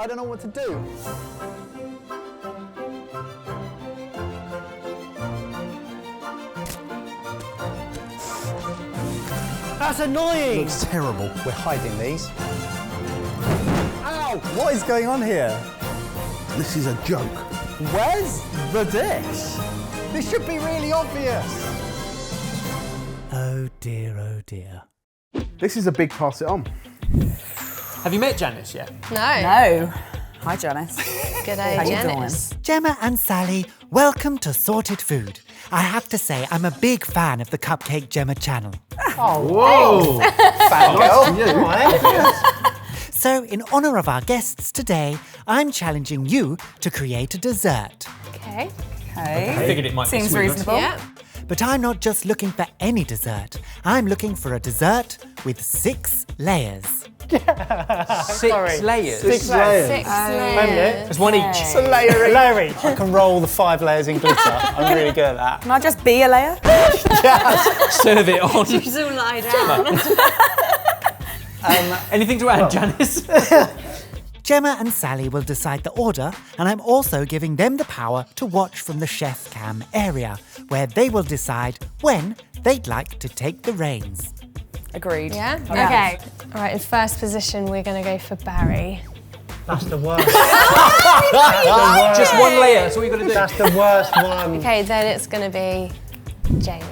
I don't know what to do. That's annoying! Looks terrible. We're hiding these. Ow! What is going on here? This is a joke. Where's the dish? This should be really obvious. Oh dear. This is a big pass it on. Have you met Janice yet? No. Hi, Janice. G'day, How you Janice. Gemma and Sally, welcome to Sorted Food. I have to say, I'm a big fan of the Cupcake Jemma channel. Whoa! So, in honour of our guests today, I'm challenging you to create a dessert. Okay. I figured it might be Seems sweet. reasonable. Yeah. But I'm not just looking for any dessert. I'm looking for a dessert with 6 layers. 6 layers. 6 layers. 6 layers. There's one each. It's a layer each. I can roll the 5 layers in glitter. I'm really good at that. Can I just be a layer? Serve it on. Just all lie down. Anything to add, Janice? Gemma and Sally will decide the order, and I'm also giving them the power to watch from the chef cam area, where they will decide when they'd like to take the reins. Agreed. Yeah? Okay. All right, in first position, we're going to go for Barry. That's the worst. Just one layer, that's all you got to do. That's the worst one. Okay, then it's going to be Jamie.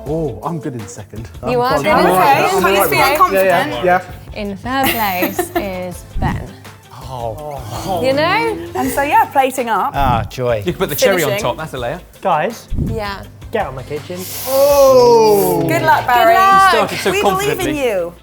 Oh, I'm good in second. You are good. Okay, Okay. he's feeling confident. Yeah. In third place is Ben. You know? And so, yeah, plating up. Ah, joy. You can put the cherry on Finishing. top, that's a layer. Guys, Yeah. get out of my kitchen. Oh! Good luck, Barry. Started so We believe in confidently. you.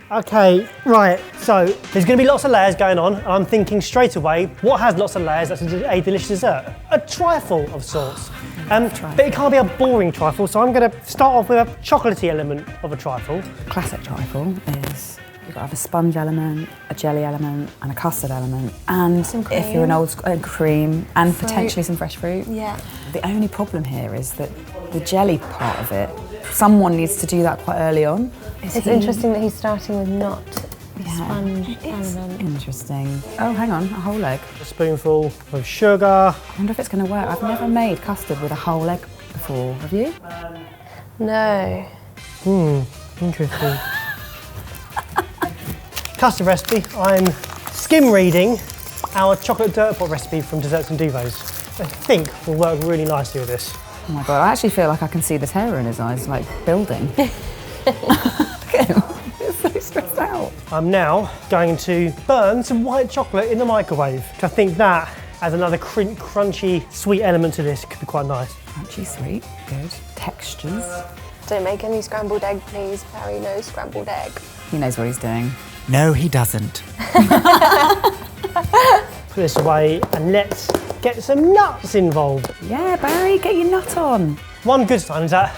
Okay, right, so there's going to be lots of layers going on, and I'm thinking straight away, what has lots of layers that's a delicious dessert? A trifle of sorts. But it can't be a boring trifle, so I'm going to start off with a chocolatey element of a trifle. Classic trifle is you've got to have a sponge element, a jelly element, and a custard element. And if you're an old cream, and potentially some fresh fruit. Yeah. The only problem here is that the jelly part of it, someone needs to do that quite early on. It's interesting that he's starting with not the sponge element. Interesting. Oh, hang on, a whole egg. A spoonful of sugar. I wonder if it's going to work. I've never made custard with a whole egg before. Have you? No. Interesting. Custard recipe. I'm skim reading our chocolate dirt pot recipe from Desserts and Duvets. I think will work really nicely with this. Oh my God, I actually feel like I can see the terror in his eyes, like building. Look at him, he's so stressed out. I'm now going to burn some white chocolate in the microwave. I think that adds another crunchy, sweet element to this. Could be quite nice. Crunchy, sweet, good. Textures. Don't make any scrambled egg, please. Barry, no scrambled egg. He knows what he's doing. No, he doesn't. Put this away and let's get some nuts involved. Yeah, Barry, get your nut on. One good sign is that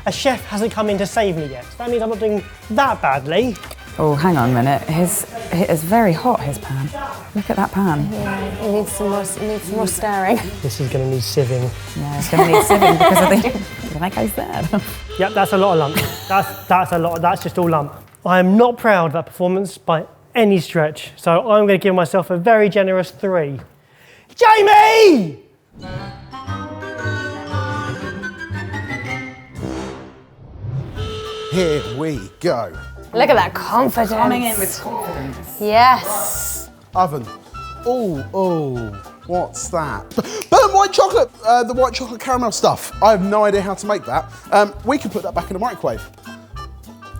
a chef hasn't come in to save me yet. So that means I'm not doing that badly. Oh, hang on a minute. It's very hot, his pan. Look at that pan. Yeah, it needs some more stirring. This is going to need sieving. Yeah, it's going to need sieving because I think that goes there. Yep, that's a lot of lump. That's a lot. That's just all lump. I am not proud of that performance by any stretch. So I'm going to give myself a very generous 3. Jamie! Here we go. Look at that confidence. Coming in with confidence. Yes. Oven. Oh, what's that? Burnt white chocolate! The white chocolate caramel stuff. I have no idea how to make that. We can put that back in the microwave.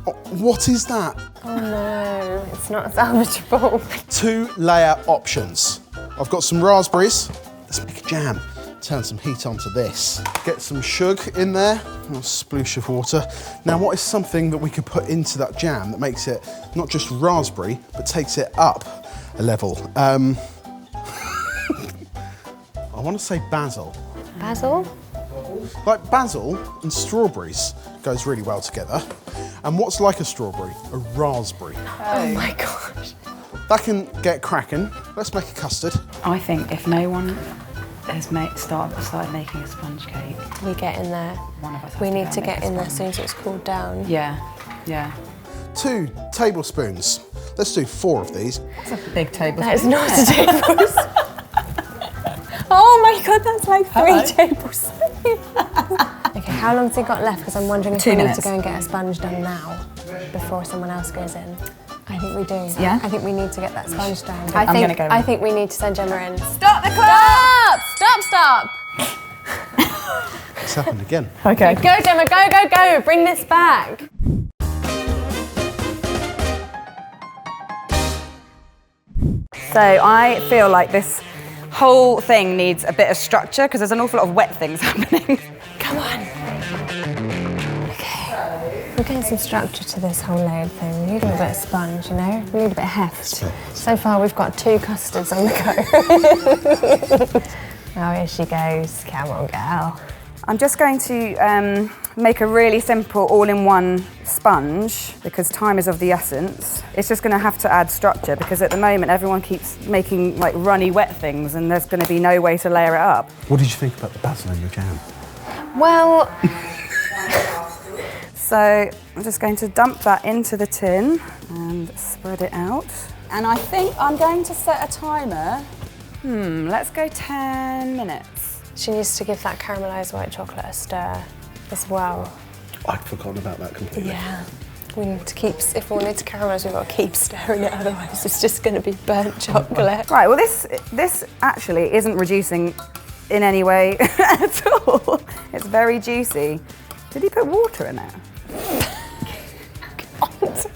Oh, what is that? Oh no, it's not salvageable. 2-layer options. I've got some raspberries. Let's make a jam. Turn some heat onto this. Get some sugar in there, a sploosh of water. Now, what is something that we could put into that jam that makes it not just raspberry, but takes it up a level? I want to say basil. Basil? Like basil and strawberries goes really well together. And what's like a strawberry? A raspberry. Oh my gosh. That can get cracking. Let's make a custard. I think if no one has started making a sponge cake, We get in there. one of us has We to need go to and make get a in there as sponge. soon as it's cooled down. Yeah, yeah. 2 tablespoons. Let's do 4 of these. That's a big tablespoon. That is not a tablespoon. Oh my god, that's like 3 tablespoons. Okay, how long's he got left? Because I'm wondering if 2 we need minutes. to go and get a sponge done now before someone else goes in. I think we do. Yeah? I think we need to get that sponge done. I'm gonna go in. I think we need to send Gemma in. Stop the clock! Stop! It's happened again. Okay. Go, Gemma, go! Bring this back. So I feel like this whole thing needs a bit of structure because there's an awful lot of wet things happening. Come on. Okay. We're getting some structure to this whole layered thing. We need a bit of sponge, you know? We need a bit of heft. So far, we've got 2 custards on the go. Oh, here she goes. Come on, girl. I'm just going to make a really simple all-in-one sponge because time is of the essence. It's just going to have to add structure because at the moment everyone keeps making like runny wet things and there's going to be no way to layer it up. What did you think about the basil in your jam? Well, So I'm just going to dump that into the tin and spread it out. And I think I'm going to set a timer. Let's go 10 minutes. she needs to give that caramelised white chocolate a stir as well. I'd forgotten about that completely. Yeah. We need to keep, if we want it to caramelise, we've got to keep stirring it, otherwise it's just going to be burnt chocolate. Right, well this actually isn't reducing in any way at all. It's very juicy. Did he put water in it?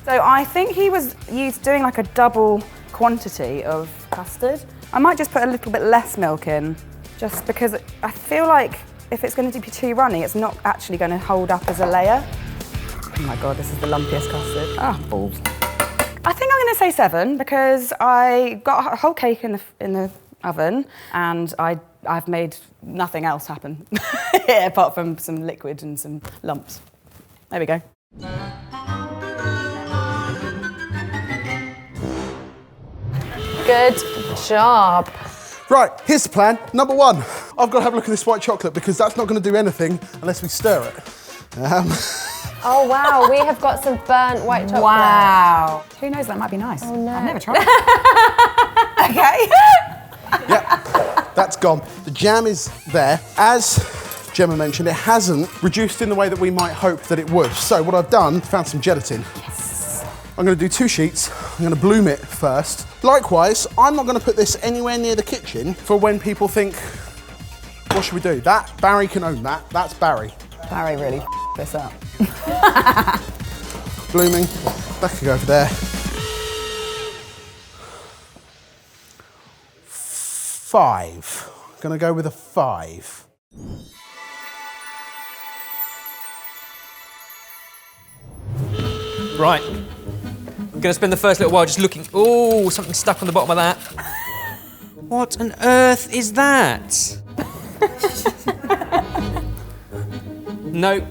So I think he was doing like a double quantity of custard. I might just put a little bit less milk in, just because I feel like if it's going to be too runny, it's not actually going to hold up as a layer. Oh my God, this is the lumpiest custard. Ah, balls. I think I'm going to say 7 because I got a whole cake in the oven and I've made nothing else happen here apart from some liquid and some lumps. There we go. Good job. Right, here's the plan. Number 1, I've got to have a look at this white chocolate because that's not going to do anything unless we stir it. Oh wow, we have got some burnt white chocolate. Wow. Who knows, that might be nice. Oh no. I've never tried it. Okay. Yep, that's gone. The jam is there. As Gemma mentioned, it hasn't reduced in the way that we might hope that it would. So what I've done, found some gelatin. Yes. I'm going to do 2 sheets. I'm going to bloom it first. Likewise, I'm not going to put this anywhere near the kitchen for when people think, what should we do? That, Barry can own that. That's Barry. Barry really this up. Blooming. That can go over there. 5. Gonna go with a 5. Right. I'm going to spend the first little while just looking. Oh, something stuck on the bottom of that. What on earth is that? No.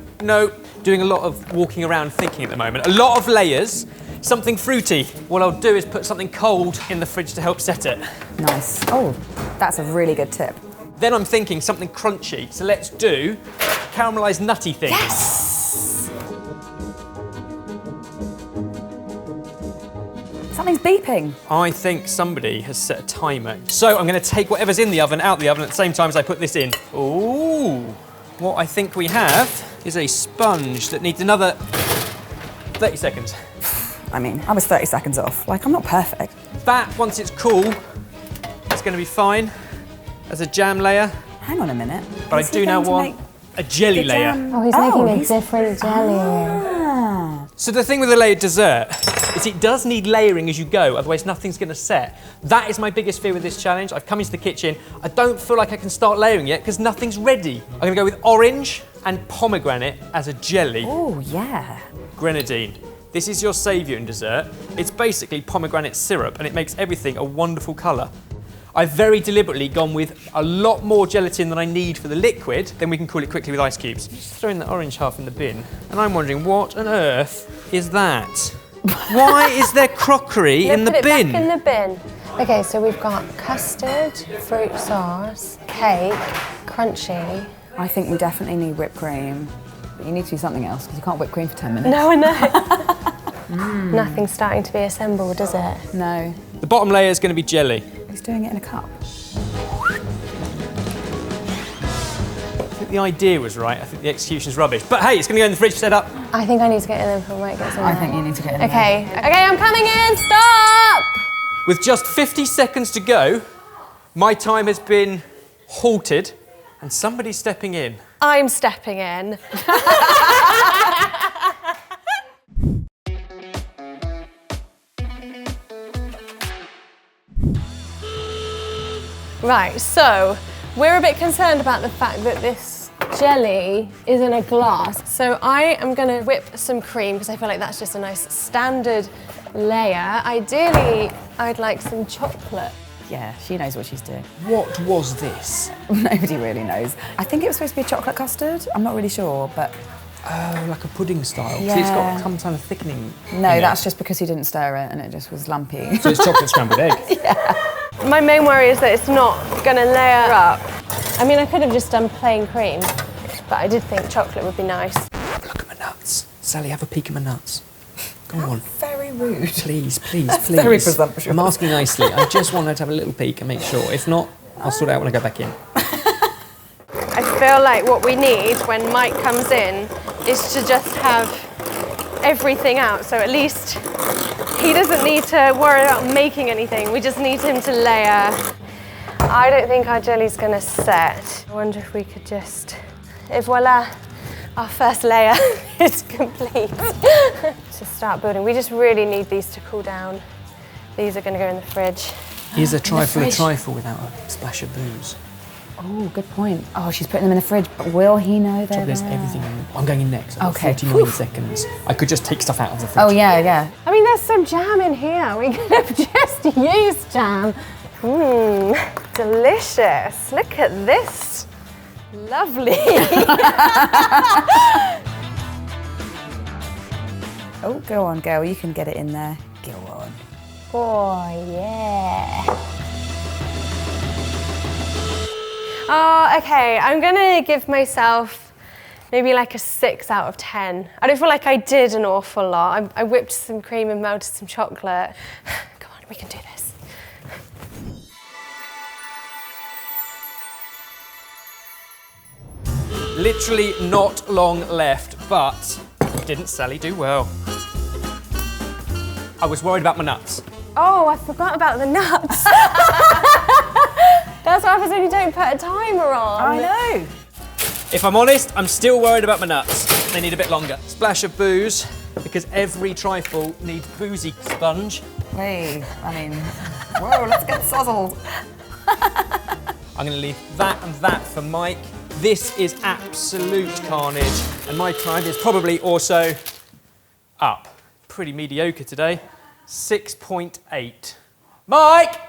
Doing a lot of walking around thinking at the moment. A lot of layers, something fruity. What I'll do is put something cold in the fridge to help set it. Nice. Oh, that's a really good tip. Then I'm thinking something crunchy. So let's do caramelised nutty things. Yes! Something's beeping. I think somebody has set a timer. So I'm going to take whatever's in the oven out the oven at the same time as I put this in. Ooh. What I think we have is a sponge that needs another 30 seconds. I mean, I was 30 seconds off. Like, I'm not perfect. That, once it's cool, it's going to be fine as a jam layer. Hang on a minute. But I do now want a jelly layer. Oh, he's making a different jelly. Ah. So the thing with a layered dessert is it does need layering as you go, otherwise nothing's going to set. That is my biggest fear with this challenge. I've come into the kitchen, I don't feel like I can start layering yet because nothing's ready. I'm going to go with orange and pomegranate as a jelly. Oh, yeah. Grenadine. This is your saviour in dessert. It's basically pomegranate syrup and it makes everything a wonderful colour. I've very deliberately gone with a lot more gelatin than I need for the liquid, then we can cool it quickly with ice cubes. Just throwing the orange half in the bin. And I'm wondering, what on earth is that? Why is there crockery in the Put it bin? back in the bin. Okay, so we've got custard, fruit sauce, cake, crunchy. I think we definitely need whipped cream. But you need to do something else because you can't whip cream for 10 minutes. No, I know. Nothing's starting to be assembled, is it? No. The bottom layer is going to be jelly. He's doing it in a cup. I think the idea was right. I think the execution's rubbish. But hey, it's going to go in the fridge set up. I think I need to get in there before Mike gets in I there. think you need to get in Okay, okay, I'm coming in, stop! With just 50 seconds to go, my time has been halted and somebody's stepping in. I'm stepping in. Right, so we're a bit concerned about the fact that this jelly is in a glass. So I am gonna whip some cream because I feel like that's just a nice standard layer. Ideally, I'd like some chocolate. Yeah, she knows what she's doing. What was this? Nobody really knows. I think it was supposed to be a chocolate custard. I'm not really sure, but Oh, like a pudding style. Yeah. See, it's got some kind of thickening. no, that's just because he didn't stir it and it just was lumpy. So it's chocolate scrambled egg. My main worry is that it's not gonna layer up. I mean, I could have just done plain cream, but I did think chocolate would be nice. Look at my nuts. Sally, have a peek at my nuts. Come on. Very rude. Please, please, That's please. very presumptuous. I'm asking nicely. I just want her to have a little peek and make sure. If not, I'll sort it out when I go back in. I feel like what we need when Mike comes in is to just have everything out. So at least he doesn't need to worry about making anything. We just need him to layer. I don't think our jelly's gonna set. I wonder if we could just, et voila, our first layer is complete. To start building, we just really need these to cool down. These are gonna go in the fridge. Here's a trifle of trifle without a splash of booze. Oh, good point. Oh, she's putting them in the fridge, but will he know they're There's there? everything in. I'm going in next. I've got Okay. 49 seconds. I could just take stuff out of the fridge. Oh, yeah. I mean, there's some jam in here. We could have just used jam. Mmm, delicious. Look at this. Lovely. Oh, go on, girl. You can get it in there. Go on. Oh, yeah. Oh, okay. I'm gonna give myself maybe like a 6 out of 10. I don't feel like I did an awful lot. I whipped some cream and melted some chocolate. Come on, we can do this. Literally not long left, but didn't Sally do well? I was worried about my nuts. Oh, I forgot about the nuts. That's what happens when you don't put a timer on. I know. If I'm honest, I'm still worried about my nuts. They need a bit longer. Splash of booze, because every trifle needs boozy sponge. Hey, I mean, whoa, let's get sozzled. I'm gonna leave that and that for Mike. This is absolute carnage, and my time is probably also up. Pretty mediocre today. 6.8. Mike!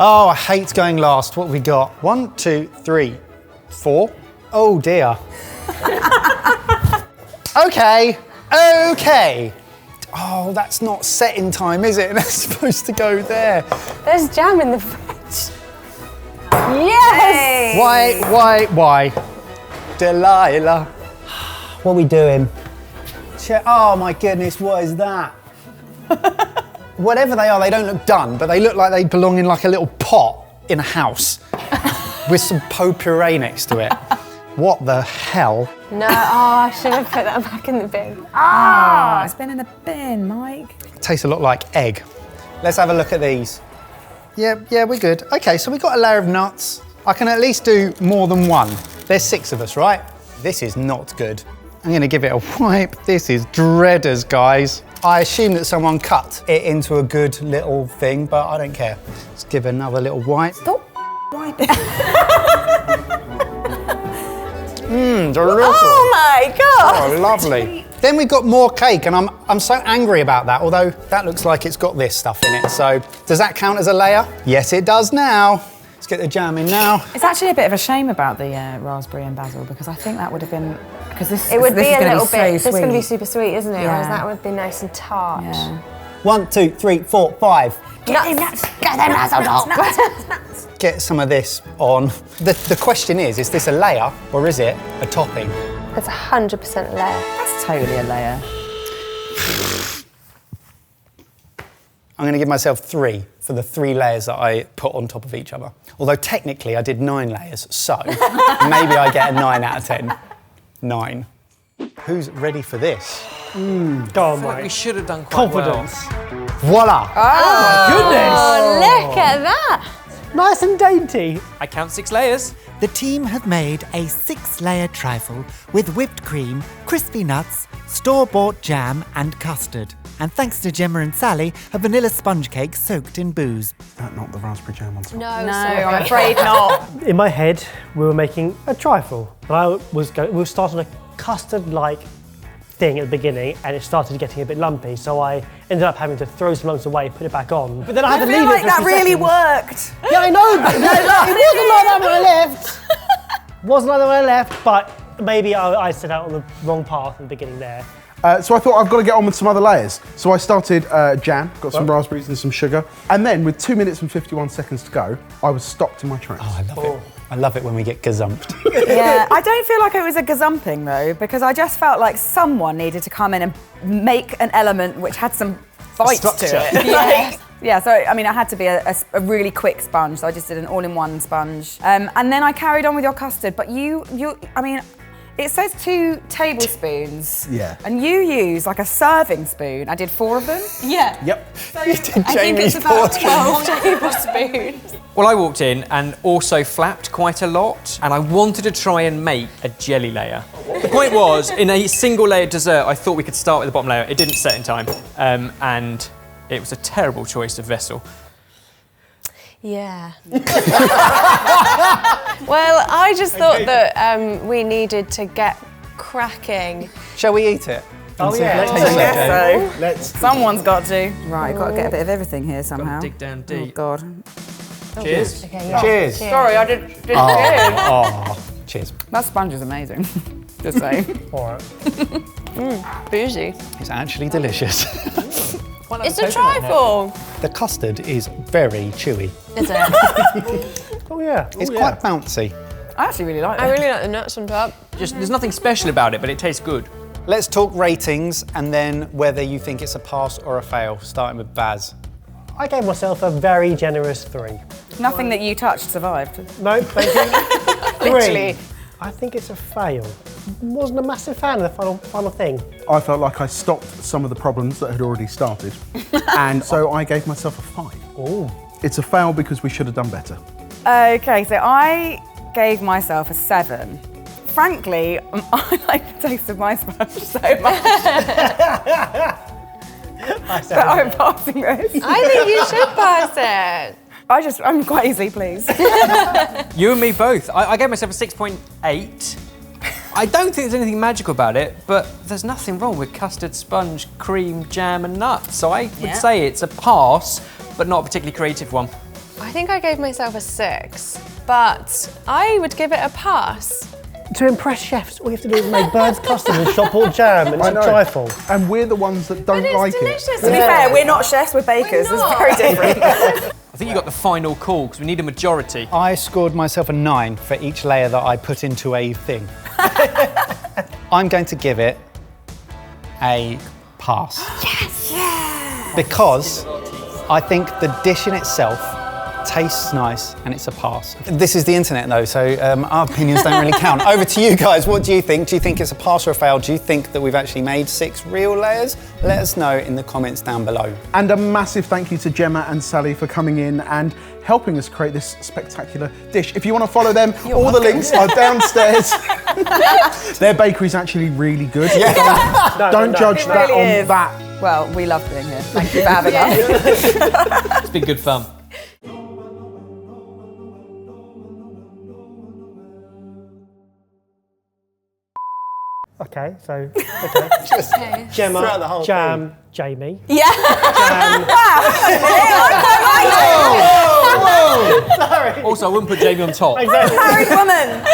Oh, I hate going last. What have we got? 1, 2, 3, 4. Oh dear. Okay. Oh, that's not set in time, is it? That's supposed to go there. There's jam in the fridge. Yes! Why? Delilah. What are we doing? Oh my goodness, what is that? Whatever they are, they don't look done, but they look like they belong in like a little pot in a house with some potpourri next to it. What the hell? No, I should have put that back in the bin. Ah, it's been in the bin, Mike. Tastes a lot like egg. Let's have a look at these. Yeah, we're good. Okay, so we got a layer of nuts. I can at least do more than one. There's 6 of us, right? This is not good. I'm gonna give it a wipe. This is dreaders, guys. I assume that someone cut it into a good little thing, but I don't care. Let's give it another little wipe. Stop wiping. Delicious. Oh my God. Oh, lovely. Then we've got more cake, and I'm so angry about that, although that looks like it's got this stuff in it. So does that count as a layer? Yes, it does now. Let's get the jam in now. It's actually a bit of a shame about the raspberry and basil because I think that would have been, because this It would this be is a gonna little so bit, this is going to be sweet. super sweet, isn't it? Yeah. Whereas that would be nice and tart. Yeah. 1, 2, 3, 4, 5. Get them nuts. Get them nuts on top. Get some of this on. The question is this a layer or is it a topping? It's 100% layer. That's totally a layer. I'm going to give myself 3 for the 3 layers that I put on top of each other. Although technically I did 9 layers, so maybe I get a 9 out of 10. 9. Who's ready for this? Go on, We Mike. should have done quite Confidence. Voila! Oh, look at that. Nice and dainty. I count 6 layers. The team have made a 6-layer trifle with whipped cream, crispy nuts, store-bought jam and custard. And thanks to Gemma and Sally, a vanilla sponge cake soaked in booze. Not the raspberry jam on top. No, No, sorry. I'm afraid not. In my head, we were making a trifle. And we were starting a custard-like thing at the beginning, and it started getting a bit lumpy, so I ended up having to throw some lumps away, put it back on. But then I had I to feel leave like it for that a few really seconds. worked. Yeah, I know, but it wasn't like that when I left. Wasn't like that when I left, but maybe I set out on the wrong path in the beginning there. So I thought I've got to get on with some other layers. So I started jam, got some raspberries and some sugar. And then with 2 minutes and 51 seconds to go, I was stopped in my tracks. I love it. I love it when we get gazumped. Yeah, I don't feel like it was a gazumping though, because I just felt like someone needed to come in and make an element which had some bite to Structure. it. Yeah, so I mean, it had to be a really quick sponge, so I just did an all-in-one sponge. And then I carried on with your custard, but I mean, it says 2 tablespoons. Yeah. And you use like a serving spoon. I did 4 of them. Yeah. Yep. You did I think Jamie's it's about portion. 12 tablespoons. Well, I walked in and also flapped quite a lot, and I wanted to try and make a jelly layer. The point was, in a single layered dessert, I thought we could start with the bottom layer. It didn't set in time, and it was a terrible choice of vessel. Yeah. Well, I just thought that we needed to get cracking. Shall we eat it? Oh, yeah. Let's I taste it. guess so. Let's. Someone's got to. Right, got to get a bit of everything here somehow. Dig down Oh deep. God. Cheers. Okay, yeah. Cheers. Sorry, I did cheers. Oh, cheers. That sponge is amazing. Just saying. All right. Bougie. It's actually delicious. It's a trifle. The custard is very chewy. Is it? Oh, yeah. It's quite bouncy. I actually really like it. I really like the nuts on top. Just there's nothing special about it, but it tastes good. Let's talk ratings and then whether you think it's a pass or a fail, starting with Baz. I gave myself a very generous 3. Nothing that you touched survived. No, thank you. 3. Literally. I think it's a fail. Wasn't a massive fan of the final thing. I felt like I stopped some of the problems that had already started. And so I gave myself a 5. Oh. It's a fail because we should have done better. Okay, so I gave myself a 7. Frankly, I like the taste of my sponge so much that I'm passing this. I think you should pass it. I'm quite easily pleased. You and me both. I gave myself a 6.8. I don't think there's anything magical about it, but there's nothing wrong with custard, sponge, cream, jam and nuts. So I would say it's a pass, but not a particularly creative one. I think I gave myself a 6, but I would give it a pass. To impress chefs, all you have to do is make bird's custard and shop-bought jam and it's a trifle. And we're the ones that don't But like it's delicious. it. To be fair, we're not chefs, we're bakers. We're not. It's very different. I think you got the final call because we need a majority. I scored myself a 9 for each layer that I put into a thing. I'm going to give it a pass. Yes! Because I think the dish in itself tastes nice, and it's a pass. This is the internet though, so our opinions don't really count. Over to you guys, what do you think? Do you think it's a pass or a fail? Do you think that we've actually made 6 real layers? Let us know in the comments down below. And a massive thank you to Gemma and Sally for coming in and helping us create this spectacular dish. If you want to follow them, all the links are downstairs. Their bakery's actually really good. Yeah. Don't judge that really on is. that. Well, we love being here. Thank you for having us. It's been good fun. Okay, so Just Gemma, throughout the whole Jam, Jamie. Yeah. Jam. Also, I wouldn't put Jamie on top. Exactly. Married woman.